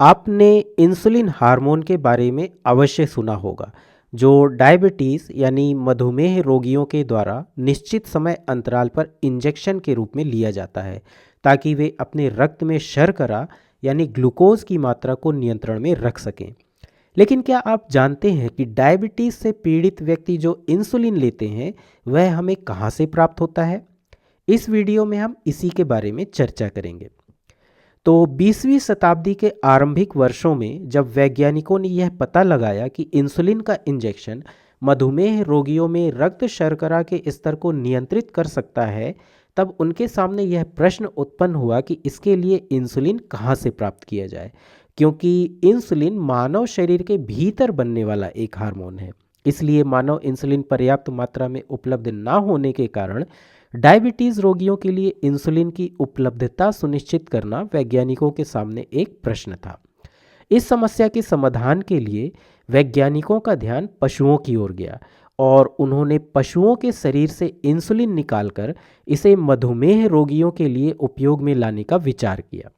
आपने insulin hormone के बारे में अवश्य सुना होगा, जो डायबिटीज़ यानी मधुमेह रोगियों के द्वारा निश्चित समय अंतराल पर इंजेक्शन के रूप में लिया जाता है, ताकि वे अपने रक्त में शर्करा यानी ग्लूकोज की मात्रा को नियंत्रण में रख सकें। लेकिन क्या आप जानते हैं कि डायबिटीज़ से पीड़ित व्यक्ति जो इंसुलिन लेते हैं, वह हमें कहाँ से प्राप्त होता है? इस वीडियो में हम इसी के बारे में चर्चा करेंगे। तो 20वीं शताब्दी के आरंभिक वर्षों में जब वैज्ञानिकों ने यह पता लगाया कि इंसुलिन का इंजेक्शन मधुमेह रोगियों में रक्त शर्करा के स्तर को नियंत्रित कर सकता है, तब उनके सामने यह प्रश्न उत्पन्न हुआ कि इसके लिए इंसुलिन कहाँ से प्राप्त किया जाए, क्योंकि इंसुलिन मानव शरीर के भीतर बनने वाला एक हार्मोन है। इसलिए मानव इंसुलिन पर्याप्त मात्रा में उपलब्ध ना होने के कारण डायबिटीज़ रोगियों के लिए इंसुलिन की उपलब्धता सुनिश्चित करना वैज्ञानिकों के सामने एक प्रश्न था। इस समस्या के समाधान के लिए वैज्ञानिकों का ध्यान पशुओं की ओर गया और उन्होंने पशुओं के शरीर से इंसुलिन निकालकर इसे मधुमेह रोगियों के लिए उपयोग में लाने का विचार किया।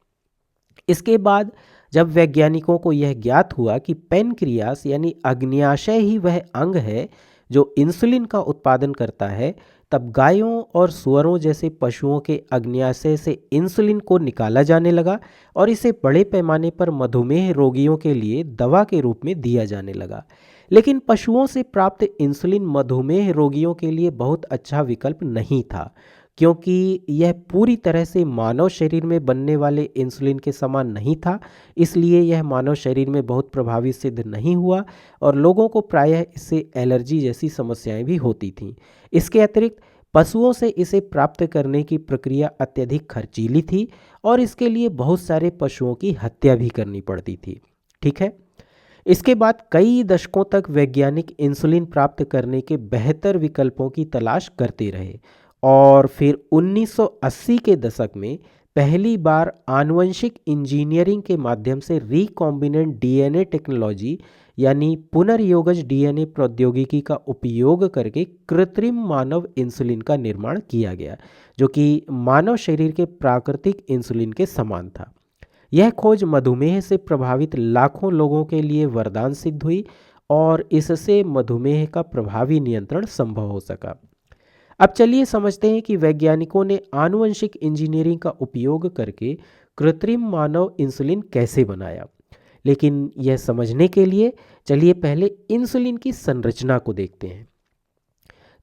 इसके बाद जब वैज्ञानिकों को यह ज्ञात हुआ कि पैनक्रियास यानी अग्न्याशय ही वह अंग है जो इंसुलिन का उत्पादन करता है, तब गायों और सुअरों जैसे पशुओं के अग्न्याशय से इंसुलिन को निकाला जाने लगा और इसे बड़े पैमाने पर मधुमेह रोगियों के लिए दवा के रूप में दिया जाने लगा। लेकिन पशुओं से प्राप्त इंसुलिन मधुमेह रोगियों के लिए बहुत अच्छा विकल्प नहीं था, क्योंकि यह पूरी तरह से मानव शरीर में बनने वाले इंसुलिन के समान नहीं था। इसलिए यह मानव शरीर में बहुत प्रभावी सिद्ध नहीं हुआ और लोगों को प्रायः इससे एलर्जी जैसी समस्याएं भी होती थीं। इसके अतिरिक्त पशुओं से इसे प्राप्त करने की प्रक्रिया अत्यधिक खर्चीली थी और इसके लिए बहुत सारे पशुओं की हत्या भी करनी पड़ती थी। ठीक है। इसके बाद कई दशकों तक वैज्ञानिक इंसुलिन प्राप्त करने के बेहतर विकल्पों की तलाश करते रहे और फिर 1980 के दशक में पहली बार आनुवंशिक इंजीनियरिंग के माध्यम से रिकॉम्बिनेंट डीएनए टेक्नोलॉजी यानी पुनर्योगज डीएनए प्रौद्योगिकी का उपयोग करके कृत्रिम मानव इंसुलिन का निर्माण किया गया, जो कि मानव शरीर के प्राकृतिक इंसुलिन के समान था। यह खोज मधुमेह से प्रभावित लाखों लोगों के लिए वरदान सिद्ध हुई और इससे मधुमेह का प्रभावी नियंत्रण संभव हो सका। अब चलिए समझते हैं कि वैज्ञानिकों ने आनुवंशिक इंजीनियरिंग का उपयोग करके कृत्रिम मानव इंसुलिन कैसे बनाया। लेकिन यह समझने के लिए चलिए पहले इंसुलिन की संरचना को देखते हैं।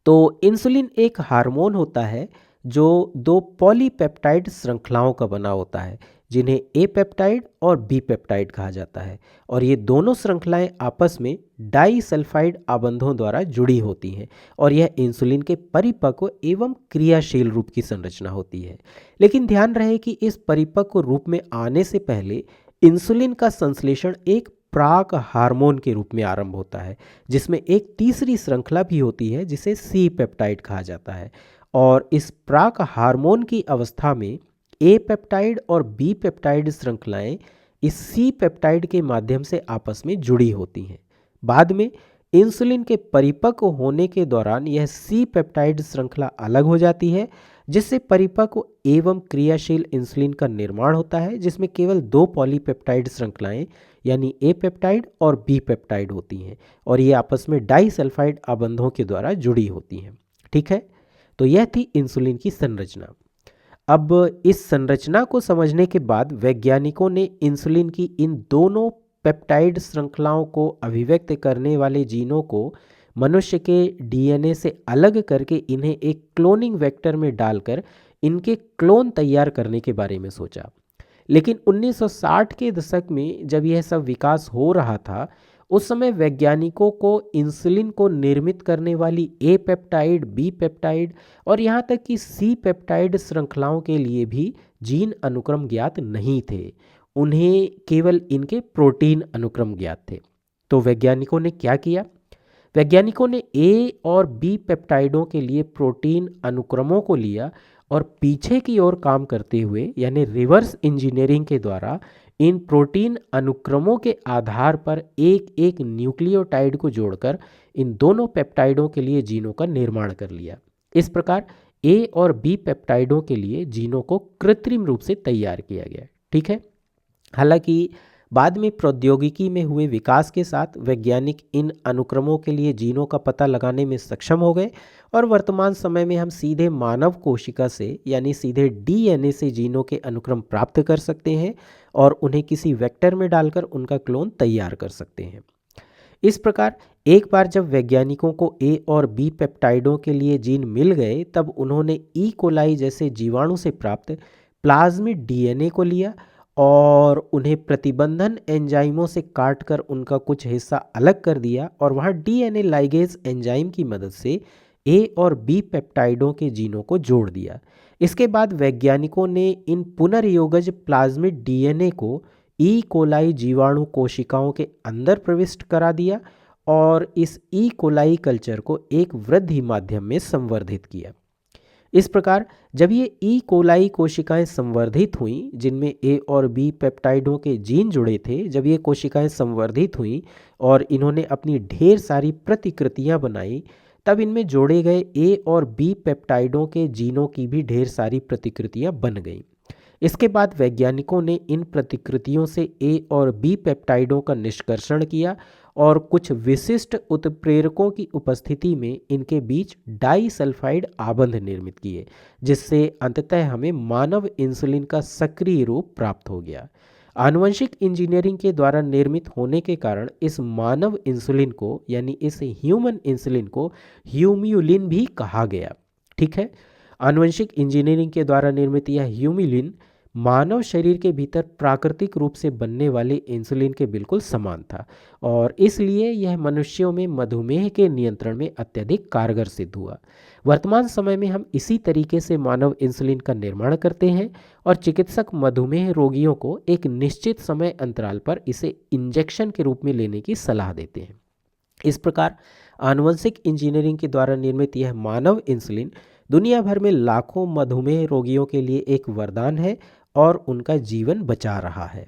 तो इंसुलिन एक हार्मोन होता है जो दो पॉलीपेप्टाइड श्रृंखलाओं का बना होता है, जिन्हें ए पेप्टाइड और बी पेप्टाइड कहा जाता है, और ये दोनों श्रृंखलाएं आपस में डाइसल्फाइड आबंधों द्वारा जुड़ी होती हैं और यह इंसुलिन के परिपक्व एवं क्रियाशील रूप की संरचना होती है। लेकिन ध्यान रहे कि इस परिपक्व रूप में आने से पहले इंसुलिन का संश्लेषण एक प्राक हार्मोन के रूप में आरंभ होता है, जिसमें एक तीसरी श्रृंखला भी होती है जिसे सी पेप्टाइड कहा जाता है। और इस प्राक हार्मोन की अवस्था में ए पेप्टाइड और बी पेप्टाइड श्रृंखलाएं इस सी पेप्टाइड के माध्यम से आपस में जुड़ी होती हैं। बाद में इंसुलिन के परिपक्व होने के दौरान यह सी पेप्टाइड श्रृंखला अलग हो जाती है, जिससे परिपक्व एवं क्रियाशील इंसुलिन का निर्माण होता है, जिसमें केवल दो पॉलीपेप्टाइड श्रृंखलाएं यानी ए पेप्टाइड और बी पेप्टाइड होती हैं और ये आपस में डाइसल्फाइड आबंधों के द्वारा जुड़ी होती हैं। ठीक है। तो यह थी इंसुलिन की संरचना। अब इस संरचना को समझने के बाद वैज्ञानिकों ने इंसुलिन की इन दोनों पेप्टाइड श्रृंखलाओं को अभिव्यक्त करने वाले जीनों को मनुष्य के डीएनए से अलग करके इन्हें एक क्लोनिंग वेक्टर में डालकर इनके क्लोन तैयार करने के बारे में सोचा। लेकिन 1960 के दशक में जब यह सब विकास हो रहा था, उस समय वैज्ञानिकों को इंसुलिन को निर्मित करने वाली ए पेप्टाइड, बी पेप्टाइड और यहाँ तक कि सी पेप्टाइड श्रृंखलाओं के लिए भी जीन अनुक्रम ज्ञात नहीं थे। उन्हें केवल इनके प्रोटीन अनुक्रम ज्ञात थे। तो वैज्ञानिकों ने क्या किया? वैज्ञानिकों ने ए और बी पेप्टाइडों के लिए प्रोटीन अनुक्रमों को लिया और पीछे की ओर काम करते हुए यानी रिवर्स इंजीनियरिंग के द्वारा इन प्रोटीन अनुक्रमों के आधार पर एक एक न्यूक्लियोटाइड को जोड़कर इन दोनों पेप्टाइडों के लिए जीनों का निर्माण कर लिया। इस प्रकार ए और बी पेप्टाइडों के लिए जीनों को कृत्रिम रूप से तैयार किया गया। ठीक है। हालांकि बाद में प्रौद्योगिकी में हुए विकास के साथ वैज्ञानिक इन अनुक्रमों के लिए जीनों का पता लगाने में सक्षम हो गए और वर्तमान समय में हम सीधे मानव कोशिका से यानी सीधे डीएनए से जीनों के अनुक्रम प्राप्त कर सकते हैं और उन्हें किसी वेक्टर में डालकर उनका क्लोन तैयार कर सकते हैं। इस प्रकार एक बार जब वैज्ञानिकों को ए और बी पेप्टाइडों के लिए जीन मिल गए तब उन्होंने ई कोलाई जैसे जीवाणु से प्राप्त प्लाज्मिड डीएनए को लिया और उन्हें प्रतिबंधन एंजाइमों से काटकर उनका कुछ हिस्सा अलग कर दिया और वहाँ डीएनए लाइगेज एंजाइम की मदद से ए और बी पेप्टाइडों के जीनों को जोड़ दिया। इसके बाद वैज्ञानिकों ने इन पुनर्योगज प्लाज्मिड डीएनए को ई कोलाई जीवाणु कोशिकाओं के अंदर प्रविष्ट करा दिया और इस ई कोलाई कल्चर को एक वृद्धि माध्यम में संवर्धित किया। इस प्रकार जब ये ई कोलाई कोशिकाएं संवर्धित हुईं जिनमें ए और बी पेप्टाइडों के जीन जुड़े थे, जब ये कोशिकाएं संवर्धित हुईं और इन्होंने अपनी ढेर सारी प्रतिकृतियां बनाई, तब इनमें जोड़े गए ए और बी पेप्टाइडों के जीनों की भी ढेर सारी प्रतिकृतियां बन गईं। इसके बाद वैज्ञानिकों ने इन प्रतिकृतियों से ए और बी पेप्टाइडों का निष्कर्षण किया और कुछ विशिष्ट उत्प्रेरकों की उपस्थिति में इनके बीच डाइसल्फाइड आबंध निर्मित किए, जिससे अंततः हमें मानव इंसुलिन का सक्रिय रूप प्राप्त हो गया। आनुवंशिक इंजीनियरिंग के द्वारा निर्मित होने के कारण इस मानव इंसुलिन को यानी इस ह्यूमन इंसुलिन को ह्यूम्युलिन भी कहा गया। ठीक है, आनुवंशिक इंजीनियरिंग के द्वारा निर्मित यह ह्यूम्युलिन मानव शरीर के भीतर प्राकृतिक रूप से बनने वाले इंसुलिन के बिल्कुल समान था और इसलिए यह मनुष्यों में मधुमेह के नियंत्रण में अत्यधिक कारगर सिद्ध हुआ। वर्तमान समय में हम इसी तरीके से मानव इंसुलिन का निर्माण करते हैं और चिकित्सक मधुमेह रोगियों को एक निश्चित समय अंतराल पर इसे इंजेक्शन के रूप में लेने की सलाह देते हैं। इस प्रकार आनुवंशिक इंजीनियरिंग के द्वारा निर्मित यह मानव इंसुलिन दुनिया भर में लाखों मधुमेह रोगियों के लिए एक वरदान है और उनका जीवन बचा रहा है।